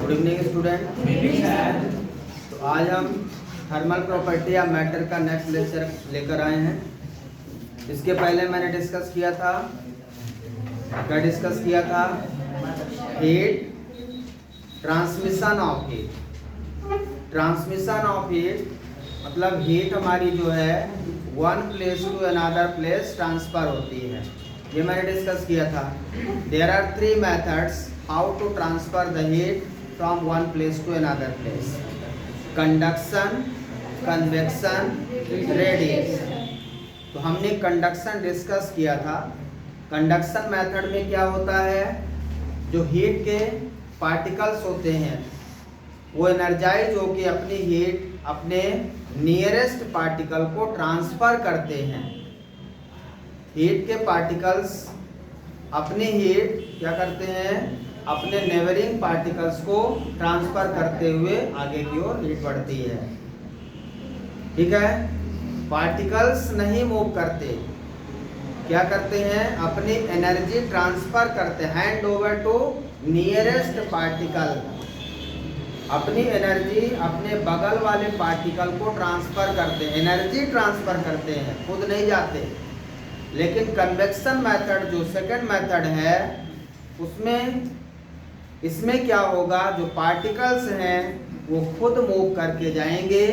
Good evening student. तो आज हम थर्मल प्रॉपर्टी या मैटर का नेक्स्ट लेक्चर लेकर आए हैं। इसके पहले मैंने डिस्कस किया था, क्या डिस्कस किया था? Heat, transmission of heat. Transmission of heat मतलब हीट हमारी जो है one place to another place transfer होती है, ये मैंने डिस्कस किया था। There are three methods how to transfer the heat from one place to another place: conduction, convection, radiation. तो हमने कंडक्शन डिस्कस किया था। कंडक्शन मेथड में क्या होता है, जो हीट के पार्टिकल्स होते हैं वो एनर्जाइज होकर अपनी हीट अपने नियरेस्ट पार्टिकल को ट्रांसफर करते हैं। हीट के पार्टिकल्स अपनी हीट क्या करते हैं, अपने नेबरिंग पार्टिकल्स को ट्रांसफर करते हुए आगे की ओर हीट बढ़ती है। ठीक है, पार्टिकल्स नहीं मूव करते, क्या करते हैं, अपनी एनर्जी ट्रांसफर करते हैं, hand over to nearest particle. अपनी एनर्जी अपने बगल वाले पार्टिकल को ट्रांसफर करते हैं, एनर्जी ट्रांसफर करते हैं, खुद नहीं जाते। लेकिन कन्वेक्शन मेथड जो सेकंड मेथड है उसमें इसमें क्या होगा, जो पार्टिकल्स हैं वो खुद मूव करके जाएंगे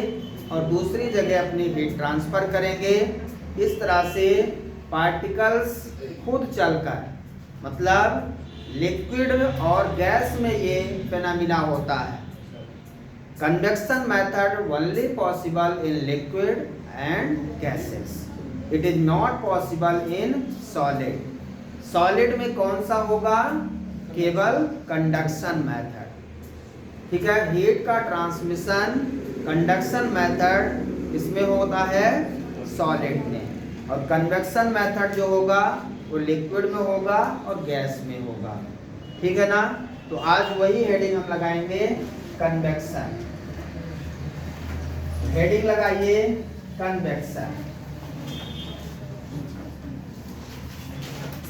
और दूसरी जगह अपनी हीट ट्रांसफर करेंगे। इस तरह से पार्टिकल्स खुद चलकर, मतलब लिक्विड और गैस में ये फिनोमिना होता है। Convection method only possible in liquid and gases, it is not possible in solid. Solid में कौन सा होगा, केवल कंडक्शन मेथड। ठीक है, हीट का ट्रांसमिशन कंडक्शन मेथड इसमें होता है सॉलिड में, और कन्वेक्शन मेथड जो होगा वो लिक्विड में होगा और गैस में होगा। ठीक है ना। तो आज वही हेडिंग हम लगाएंगे, कन्वेक्शन। हेडिंग लगाइए convection.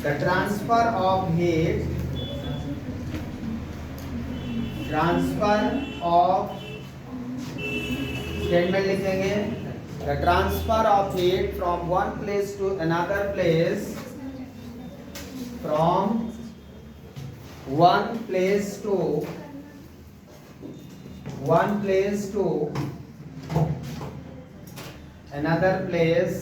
The transfer of heat, transfer of, statement लिखेंगे, the transfer of heat from one place to another place, from one place to another place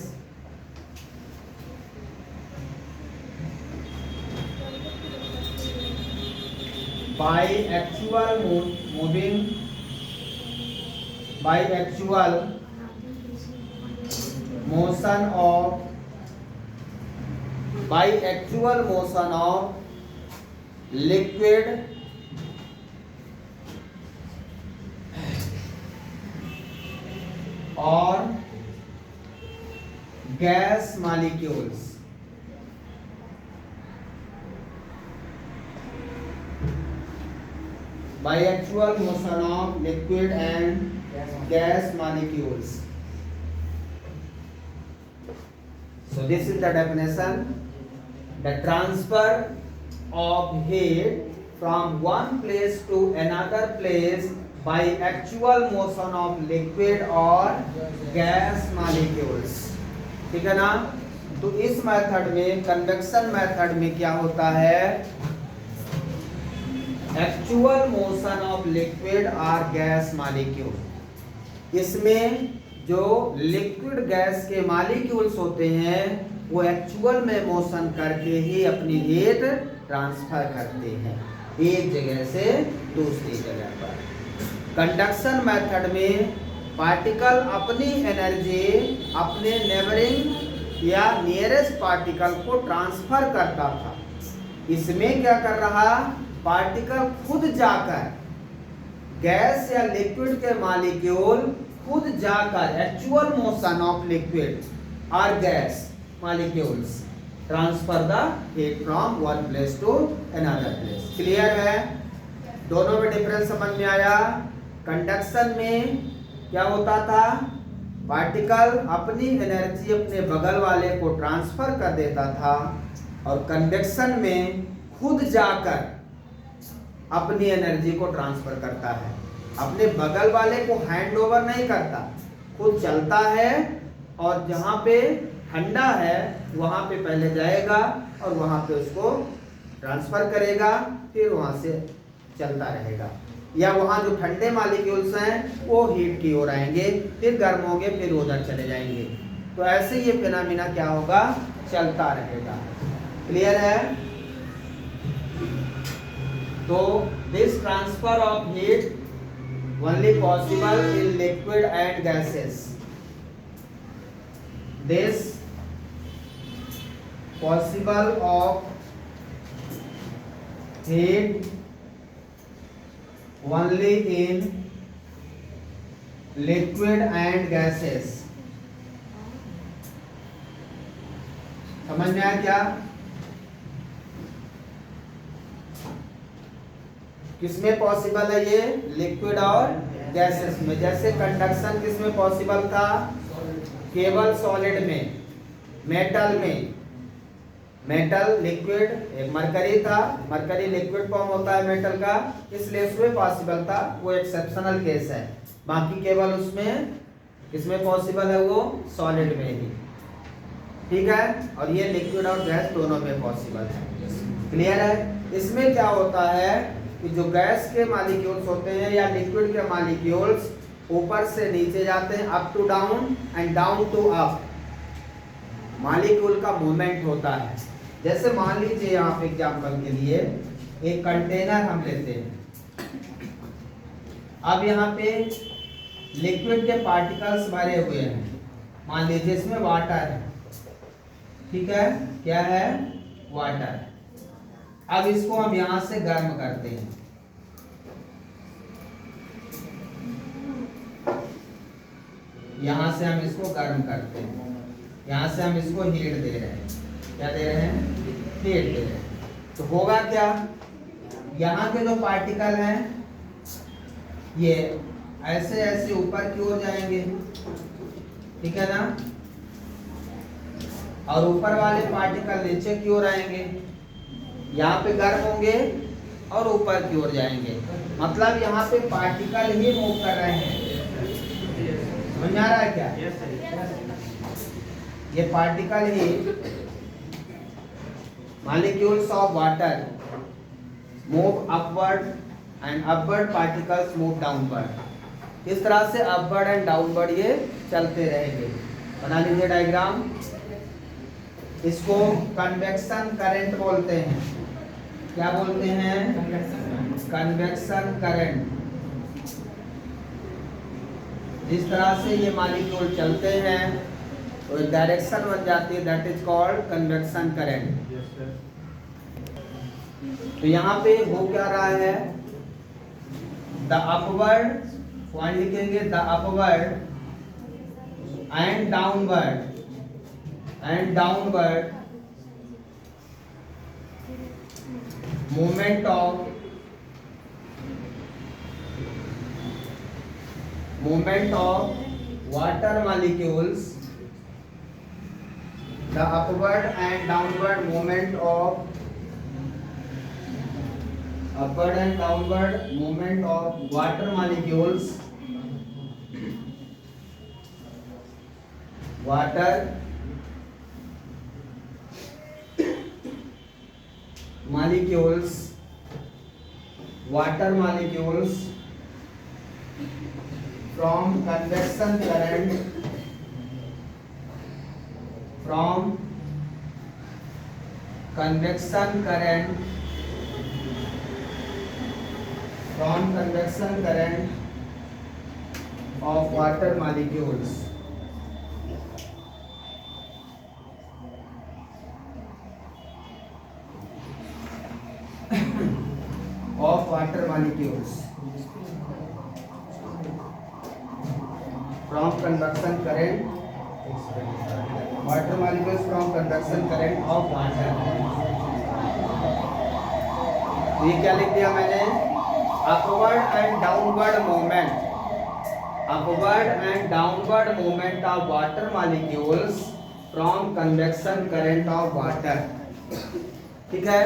by actual moving, by actual motion of, by actual motion of liquid और gas molecules. By actual motion of liquid and gas molecules. So this is the definition: the transfer of heat from one place to another place by actual motion of liquid और gas molecules। ठीक है ना। तो इस method में, convection method में क्या होता है, एक्चुअल मोशन ऑफ लिक्विड और गैस मॉलिक्यूल। इसमें जो लिक्विड गैस के मॉलिक्यूल्स होते हैं वो एक्चुअल में मोशन करके ही अपनी हीट ट्रांसफर करते हैं एक जगह से दूसरी जगह पर। कंडक्शन मेथड में पार्टिकल अपनी एनर्जी अपने नेबरिंग या नियरेस्ट पार्टिकल को ट्रांसफर करता था। इसमें क्या कर रहा, पार्टिकल खुद जाकर, गैस या लिक्विड के मॉलिक्यूल खुद जाकर, एक्चुअल मोशन ऑफ लिक्विड और gas molecules transfer the heat from one place to another place. Clear है, दोनों में डिफरेंस समझ में आया। कंडक्शन में क्या होता था, पार्टिकल अपनी एनर्जी अपने बगल वाले को ट्रांसफर कर देता था, और कन्वेक्शन में खुद जाकर अपनी एनर्जी को ट्रांसफर करता है, अपने बगल वाले को हैंड ओवर नहीं करता, खुद चलता है और जहाँ पे ठंडा है वहाँ पे पहले जाएगा और वहाँ पे उसको ट्रांसफर करेगा, फिर वहाँ से चलता रहेगा। या वहाँ जो ठंडे मॉलिक्यूल्स हैं वो हीट की ओर आएंगे, फिर गर्म होंगे, फिर उधर चले जाएंगे। तो ऐसे ये फिनोमिना क्या होगा, चलता रहेगा। क्लियर है? तो this transfer of heat only possible in liquid and gases. This possible of heat only in liquid and gases. समझ में आया क्या? किसमें पॉसिबल है ये? लिक्विड और गैसेस में। जैसे कंडक्शन किसमें पॉसिबल था? केवल सॉलिड में, मेटल में। मेटल लिक्विड, एक मरकरी था, मरकरी लिक्विड फॉर्म होता है मेटल का, इसलिए उसमें पॉसिबल था, वो एक्सेप्शनल केस है। बाकी केवल उसमें किसमें पॉसिबल है? वो सॉलिड में ही। ठीक है? और ये लिक्विड और गैस दोनों में पॉसिबल है। क्लियर है? इसमें क्या होता है कि जो गैस के मॉलिक्यूल्स होते हैं या लिक्विड के मॉलिक्यूल्स ऊपर से नीचे जाते हैं, up to down and down to up, molecule का मूवमेंट होता है। जैसे मान लीजिए यहाँ पे एग्जांपल के लिए एक कंटेनर हम लेते हैं। अब यहाँ पे लिक्विड के पार्टिकल्स भरे हुए हैं, मान लीजिए इसमें वाटर है। ठीक है? क्या है? वाटर। अब इसको हम यहां से गर्म करते हैं। यहां से हम इसको गर्म करते हैं, यहां से हम इसको हीट दे रहे हैं। क्या दे रहे हैं? हीट दे रहे हैं। तो होगा क्या? यहाँ के जो पार्टिकल हैं ये ऐसे ऐसे ऊपर की ओर जाएंगे, ठीक है ना? और ऊपर वाले पार्टिकल नीचे की ओर आएंगे, यहाँ पे गर्म होंगे और ऊपर की ओर जाएंगे। मतलब यहाँ पे पार्टिकल ही मूव कर रहे हैं। समझ में आ रहा है क्या? ये particle he, molecules of water move upward and upward particles move downward. इस तरह से अपवर्ड एंड डाउनवर्ड ये चलते रहेंगे। बना लीजिए डायग्राम। इसको कन्वेक्शन करंट बोलते हैं। क्या बोलते हैं? Convection current. जिस तरह से ये मॉलिक्यूल चलते हैं तो एक डायरेक्शन बन जाती है, that is called convection current. तो यहाँ पे हो क्या रहा है? द अपवर्ड, पॉइंट लिखेंगे, the upward and downward movement of water molecules, the upward and downward movement of water molecules, water molecules from convection current of water molecules from convection current water molecules from convection current of water। ये क्या लिख दिया मैंने? Upward and downward movement of water molecules from convection current of water. ठीक है?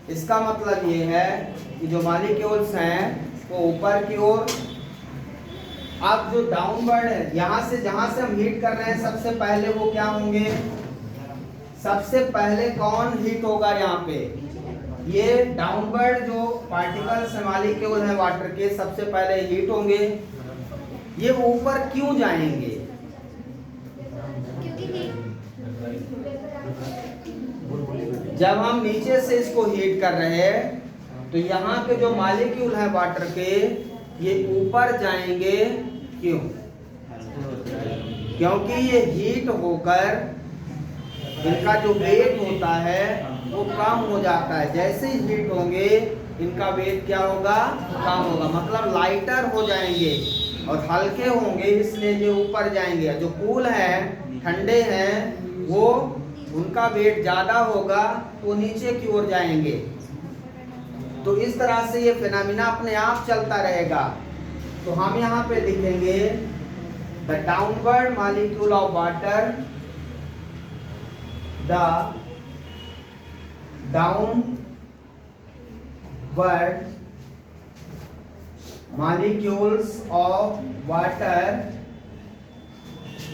इसका मतलब ये है कि जो मॉलिक्यूल्स हैं वो ऊपर की ओर, अब जो डाउनवर्ड है यहाँ से जहां से हम हीट कर रहे हैं सबसे पहले वो क्या होंगे, सबसे पहले कौन हीट होगा यहाँ पे, ये डाउनवर्ड जो पार्टिकल्स है मॉलिक्यूल है वाटर के सबसे पहले हीट होंगे। ये ऊपर क्यों जाएंगे, जब हम नीचे से इसको हीट कर रहे हैं तो यहाँ पे जो मॉलिक्यूल है वाटर के ये ऊपर जाएंगे, क्यों, क्योंकि ये हीट होकर इनका जो वेट होता है वो कम हो जाता है। जैसे ही हीट होंगे इनका वेट क्या होगा, कम होगा, मतलब लाइटर हो जाएंगे और हल्के होंगे, इसलिए ये ऊपर जाएंगे। जो कूल है, ठंडे हैं, वो उनका वेट ज्यादा होगा तो नीचे की ओर जाएंगे। तो इस तरह से ये फिनोमिना अपने आप चलता रहेगा। तो हम यहाँ पे लिखेंगे the downward molecule of water, the downward molecules of water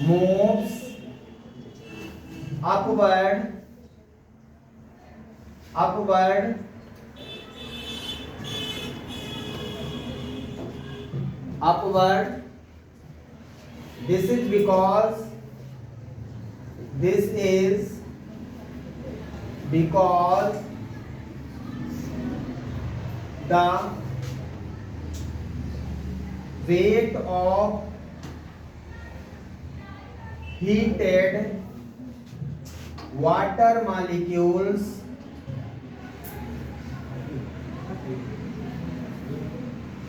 moves upward this is because the weight of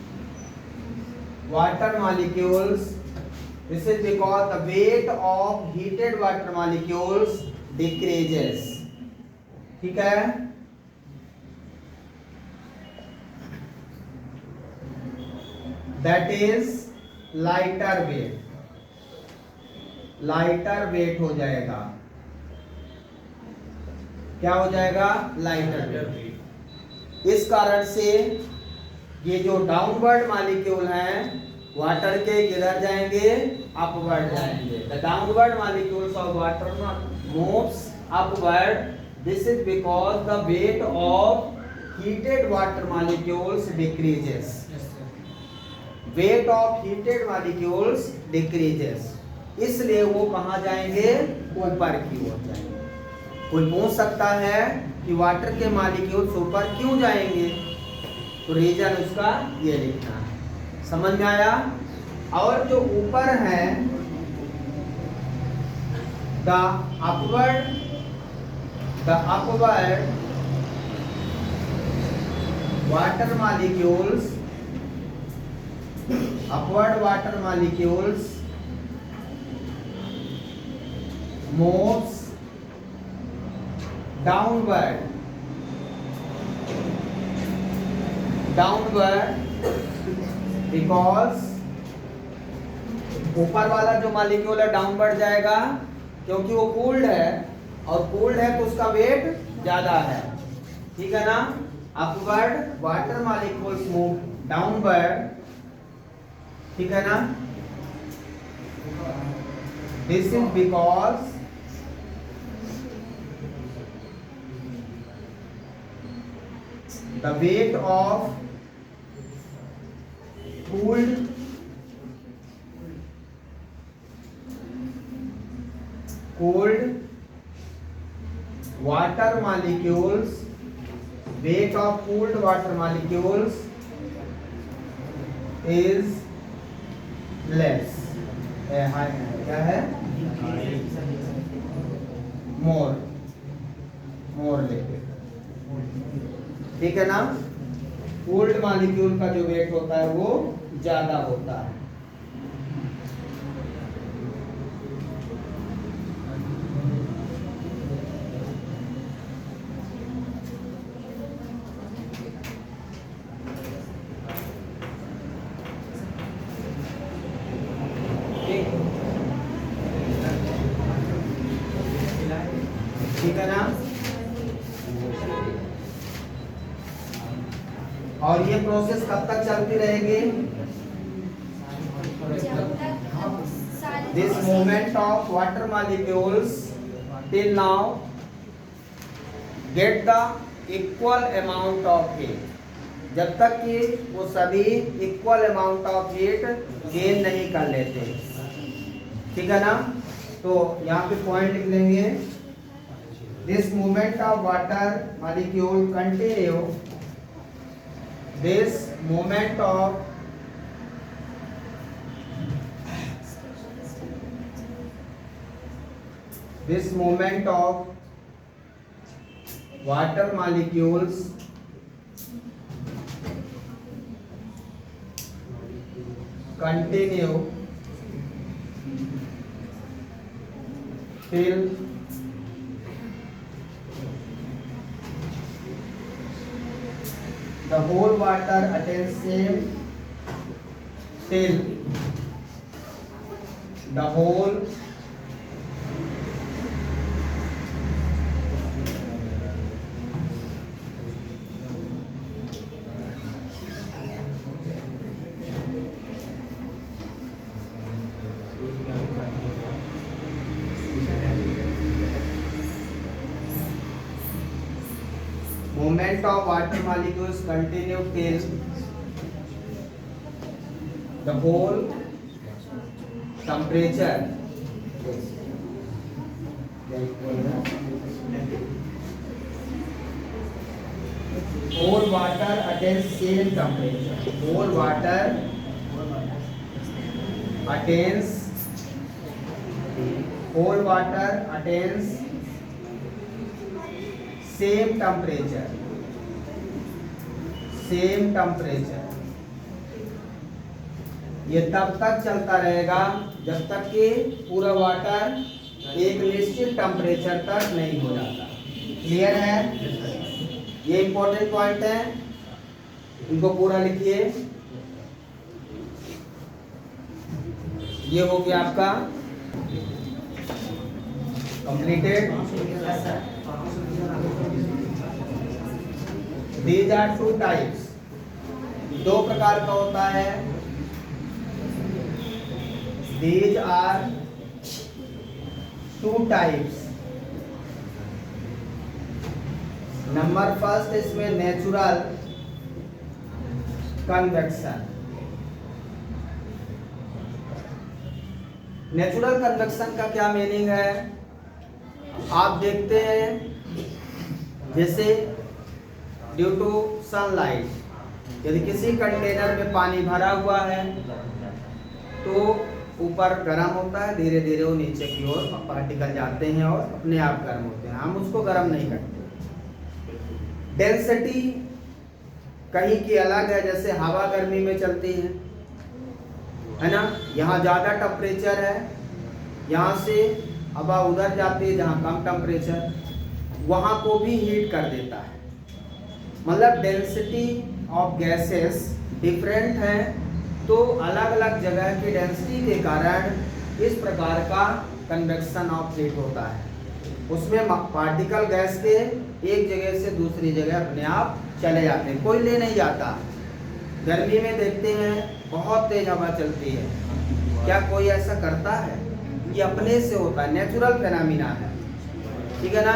heated water molecules this is because the weight of heated water molecules decreases। ठीक है, that is lighter weight हो जाएगा, क्या हो जाएगा, lighter wait. इस कारण से ये जो डाउनवर्ड मॉलिक्यूल हैं वाटर के किधर जाएंगे, अपवर्ड जाएंगे। The downward molecules of water moves upward, this is because the weight of heated water molecules decreases. Weight of heated molecules decreases, इसलिए वो कहाँ जाएंगे, ऊपर की ओर जाएंगे। कोई पूछ सकता है कि वाटर के मॉलिक्यूल्स ऊपर क्यों जाएंगे, तो रीजन उसका ये लिखना है। समझ में आया। और जो ऊपर है the upward water molecules, upward water molecules moves downward because ऊपर वाला जो मॉलिक्यूल है डाउनवर्ड जाएगा क्योंकि वो कूल्ड है, और कूल्ड है तो उसका वेट ज्यादा है। ठीक है ना, upward water molecules move downward, ठीक है ना, this is because the weight of cooled water molecules, weight of cooled water molecules is less, क्या है, more लिखिए। ठीक है ना, कोल्ड मॉलिक्यूल का जो वेट होता है वो ज्यादा होता है। ठीक है ना। और ये प्रोसेस कब तक चलती रहेगी? This movement of water molecules till now get the equal amount of heat, जब तक कि वो सभी equal amount of heat gain नहीं कर लेते। ठीक है ना? तो यहाँ पे पॉइंट लिख लेंगे, this movement of water molecule continue, this movement of water molecules continue till the whole water attains same, till the whole movement of water molecules continue till the whole temperature whole water attains same temperature, whole water attains same temperature, ये तब तक चलता रहेगा जब तक कि पूरा water एक निश्चित टेम्परेचर तक नहीं हो जाता। क्लियर है? ये इंपॉर्टेंट पॉइंट है, इनको पूरा लिखिए। ये हो गया आपका completed. These are two types, दो प्रकार का होता है। These are two types। Number first इसमें नेचुरल कन्वेक्शन। नेचुरल कन्वेक्शन का क्या मीनिंग है? आप देखते हैं जैसे ड्यू टू सनलाइट, यदि किसी कंटेनर में पानी भरा हुआ है तो ऊपर गर्म होता है, धीरे धीरे वो नीचे की ओर पार्टिकल जाते हैं और अपने आप गर्म होते हैं, हम उसको गर्म नहीं करते। डेंसिटी कहीं की अलग है, जैसे हवा गर्मी में चलती है ना, यहाँ ज़्यादा टेम्परेचर है, यहाँ से हवा उधर जाती है जहाँ कम टेम्परेचर, वहाँ को भी हीट कर देता है। मतलब डेंसिटी ऑफ गैसेस डिफरेंट है, तो अलग अलग जगह की डेंसिटी के कारण इस प्रकार का कन्वेक्शन ऑफ हीट होता है। उसमें पार्टिकल गैस के एक जगह से दूसरी जगह अपने आप चले जाते हैं, कोई ले नहीं जाता। गर्मी में देखते हैं बहुत तेज हवा चलती है, क्या कोई ऐसा करता है? ये अपने से होता है, नेचुरल फेनोमेना है। ठीक है ना?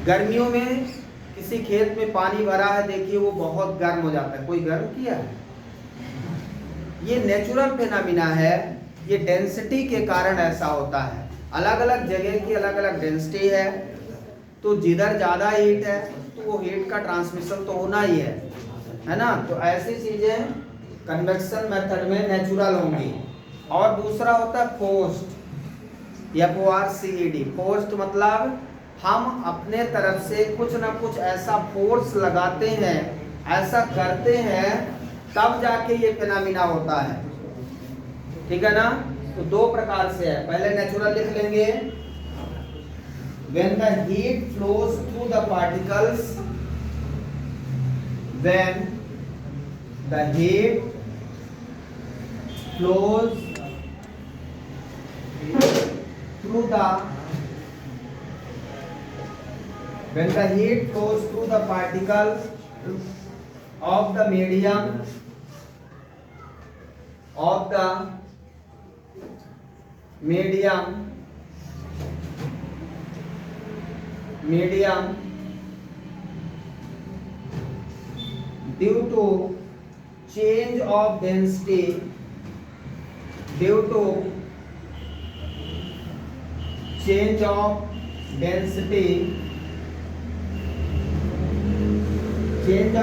गर्मियों में किसी खेत में पानी भरा है, देखिए वो बहुत गर्म हो जाता है, कोई गर्म किया है? ये नेचुरल फेनोमेना है, ये डेंसिटी के कारण ऐसा होता है। अलग अलग जगह की अलग अलग डेंसिटी है, तो जिधर ज़्यादा हीट है तो वो हीट का ट्रांसमिशन तो होना ही है ना? तो ऐसी चीज़ें कन्वेक्शन मेथड में नेचुरल होंगी। और दूसरा होता है फोर्स्ड, FORCED। फोर्स्ड मतलब हम अपने तरफ से कुछ ना कुछ ऐसा फोर्स लगाते हैं, ऐसा करते हैं, तब जाके ये फेनोमेना होता है। ठीक है ना? तो दो प्रकार से है। पहले नेचुरल लिख लेंगे, when the heat flows through the particles, when the heat flows through the particles of the medium due to change of density in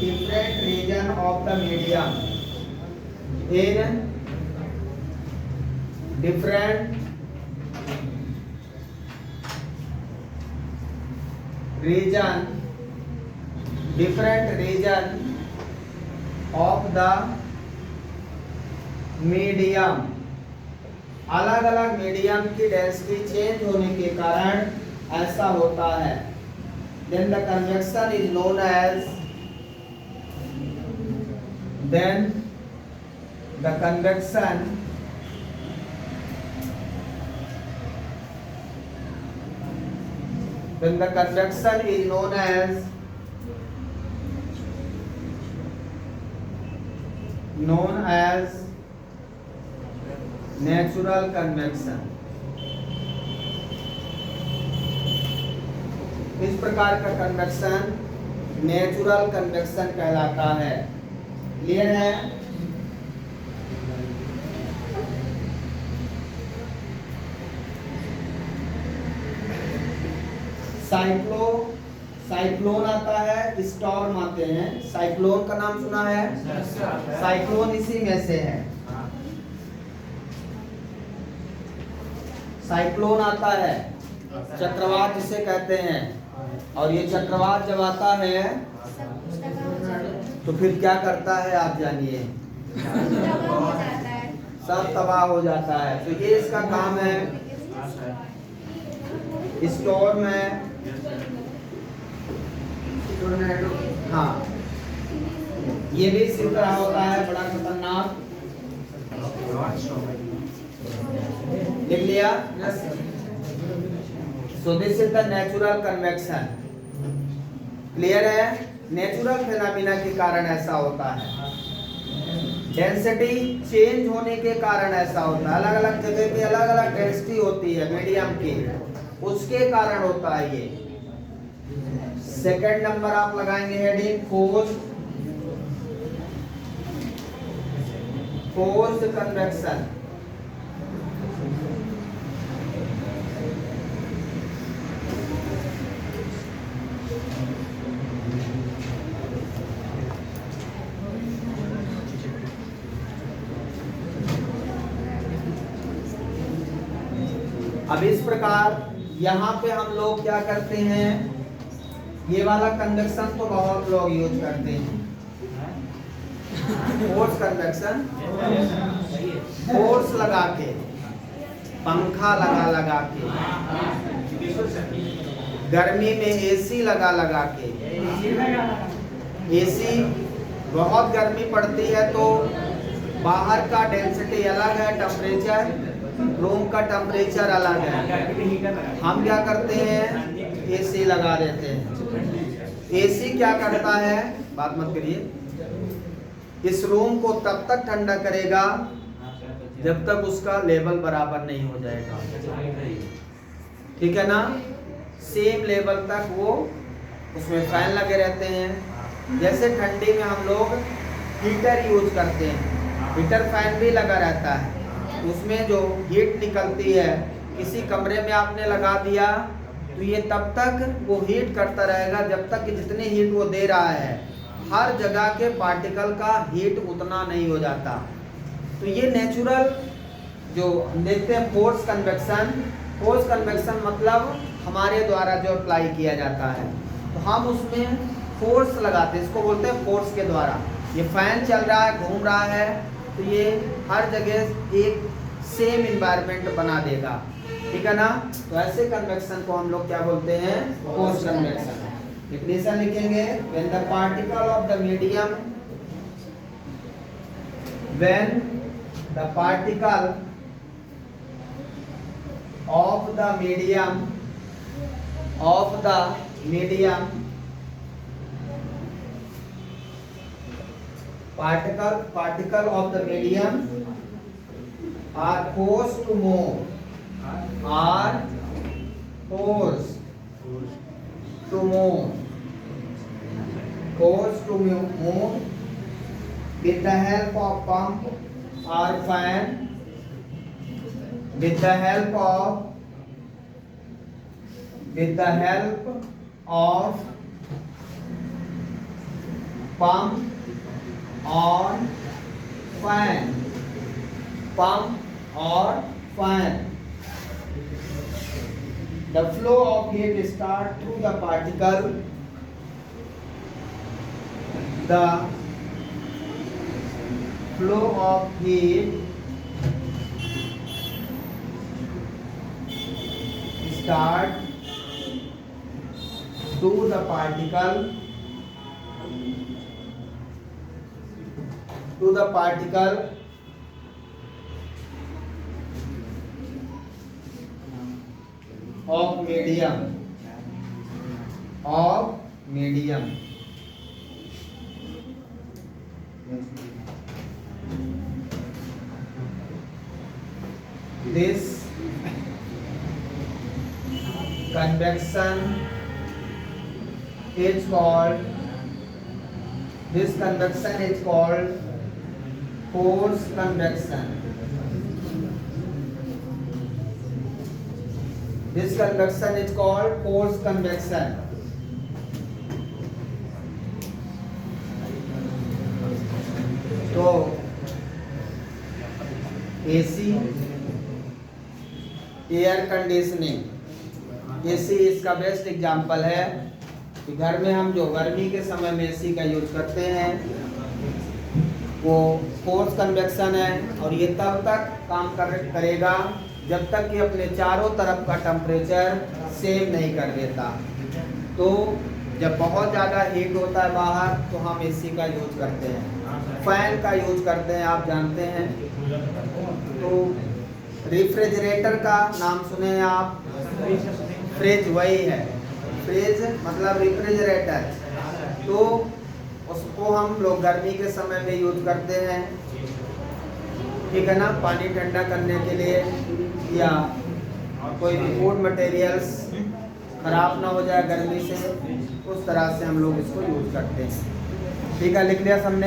different region of the medium, different region of the medium, अलग अलग medium की density change होने के कारण ऐसा होता है। Then the convection is known as natural convection. इस प्रकार का कन्वेक्शन नेचुरल कन्वेक्शन कहलाता है। क्लियर है? साइक्लोन आता है, स्टॉर्म आते हैं। साइक्लोन का नाम सुना है? साइक्लोन इसी में से है। साइक्लोन आता है, चक्रवात जिसे कहते हैं। और ये चक्रवात जब आता है तो फिर क्या करता है आप जानिए? सब तबाह हो जाता है। तो ये इसका काम है। स्टॉर्म है, हाँ, ये भी इसी तरह होता है, बड़ा खतरनाक। लिख लिया? So this is the natural convection. Clear है? नेचुरल फिनोमेना के कारण ऐसा होता है। डेंसिटी चेंज होने के कारण ऐसा होता है। अलग अलग जगह पे अलग अलग डेंसिटी होती है मीडियम की, उसके कारण होता है ये। सेकंड नंबर आप लगाएंगे हेडिंग फोर्स्ड कन्वेक्शन। अब इस प्रकार यहाँ पे हम लोग क्या करते हैं, ये वाला कन्वेक्शन तो बहुत लोग यूज करते हैं। फोर्स कन्वेक्शन, फोर्स लगा के, पंखा लगा के, गर्मी में एसी लगा के। एसी बहुत गर्मी पड़ती है तो बाहर का डेंसिटी अलग है, टेम्परेचर, रूम का टेम्परेचर अलग है। हम क्या करते हैं, एसी लगा देते हैं। एसी क्या करता है, बात मत करिए, इस रूम को तब तक ठंडा करेगा जब तक उसका लेवल बराबर नहीं हो जाएगा। ठीक है ना? सेम लेवल तक वो उसमें फैन लगे रहते हैं। जैसे ठंडी में हम लोग हीटर यूज करते हैं, हीटर फैन भी लगा रहता है, उसमें जो हीट निकलती है, किसी कमरे में आपने लगा दिया तो ये तब तक वो हीट करता रहेगा जब तक कि जितनी हीट वो दे रहा है, हर जगह के पार्टिकल का हीट उतना नहीं हो जाता। तो ये नेचुरल जो देखते हैं फोर्स कन्वेक्शन मतलब हमारे द्वारा जो अप्लाई किया जाता है, तो हम उसमें फोर्स लगाते हैं, इसको बोलते हैं फोर्स के द्वारा। ये फैन चल रहा है, घूम रहा है, तो ये हर जगह एक सेम इन्वायरमेंट बना देगा। ठीक है ना? तो ऐसे कन्वेक्शन को हम लोग क्या बोलते हैं, फोर्स कन्वेक्शन। डिफिनेशन लिखेंगे, when the particle of the medium of the medium, particle of the medium are forced to move, are forced to move with the help of pump or fan, with the help of pump or fan, the flow of heat starts through the particle, the flow of heat start to the particle of medium. This convection is called force convection. This convection is called force convection. तो AC, air conditioning, AC इसका best example है कि घर में हम जो गर्मी के समय में एसी का यूज करते हैं वो फोर्स कन्वेक्शन है, और ये तब तक काम करेगा जब तक कि अपने चारों तरफ का टेम्परेचर सेम नहीं कर देता। तो जब बहुत ज़्यादा हीट होता है बाहर तो हम एसी का यूज करते हैं, फैन का यूज करते हैं, आप जानते हैं। तो रेफ्रिजरेटर का नाम सुने हैं आप? फ्रिज वही है, फ्रिज मतलब रेफ्रिजरेटर। तो उसको हम लोग गर्मी के समय में यूज करते हैं, ठीक है ना, पानी ठंडा करने के लिए, या कोई भी फूड मटेरियल्स खराब ना हो जाए गर्मी से, उस तरह से हम लोग इसको यूज करते हैं। ठीक है, लिख लिया सबने?